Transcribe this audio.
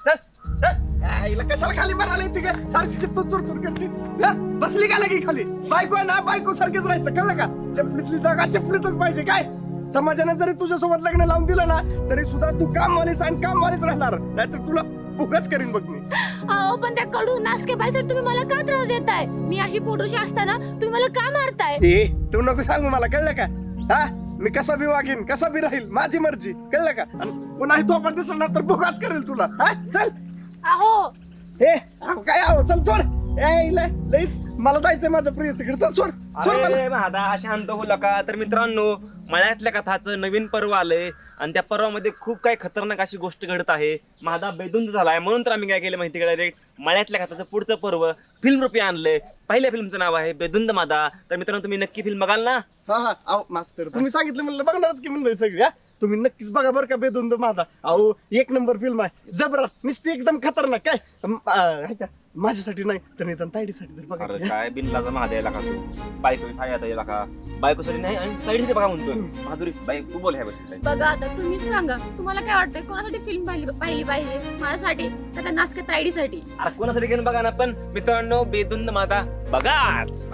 चल आईला कशाला खाली मारायला येते का सारखी तू चुरचुर करते बसली का लगी खाली बायको आहे ना बायको सारखेच राहायचं कळलं का चपलीतली जागा चपलीतच पाहिजे काय समाजाने जरी तुझ्यासोबत लग्न लावून दिलं ना तरी सुद्धा तू कामवालीच आणि कामवालीच राहणार नाहीतर तुला भुकच करीन बघ मी. अहो पण त्या कडू नासके बाईसाठी तुम्ही मला का त्रास देताय? मी अशी पोटोशी असताना तुम्ही मला का मारताय? ए तू नको सांगू मला कळलं का हा मी कसा बी वागेन कसा बी राहील माझी मर्जी कळलं का आणि पुन्हा तो आपण दिसणार तर भुकाच करेल तुला हा चल अहो हे काय आहो चल सोड लई मला जायचंय माझं प्रियसीकडे चल सोड सोड मला. अरे महादा शांत हो लका. तर मित्रांनो मळ्यातल्या कथाचं नवीन पर्व आलंय आणि त्या पर्वामध्ये खूप काही खतरनाक अशी गोष्ट घडत आहे. महादा बेधुंद झालाय म्हणून तर आम्ही काय केलं माहिती का डायरेक्ट मळ्यातल्या कथाचं पुढचं पर्व फिल्म रूपी आणलंय. पहिल्या फिल्मचं नाव आहे बेधुंद मादा. तर मित्रांनो तुम्ही नक्की फिल्म बघाल ना? हा अहो मास्तर तुम्ही सांगितलं म्हणलं बघणारच की म्हणलं सगळी हा तुम्ही नक्कीच बघा बरं का बेधुंद मादा. अहो एक नंबर फिल्म आहे जबरात नुसती एकदम खतरनाक काय आहे का माझ्यासाठी नाही तर निदान तायडीसाठी तर बघा. अरे काय बिनलाचा महादा याला का तू बायको आता याला का बायकोसाठी नाही आणि साईडसाठी बघा म्हणतोय. माधुरी बाई तू बोल ह्या बद्दल. बघा आता तुम्हीच सांगा तुम्हाला काय वाटतंय कोणासाठी फिल्म पाहिली पाहिजे? माझ्यासाठी का त्या नासके तायडीसाठी? अरे कोणासाठी घेऊन बघा ना पण मित्रांनो बेधुंद मादा बघाच.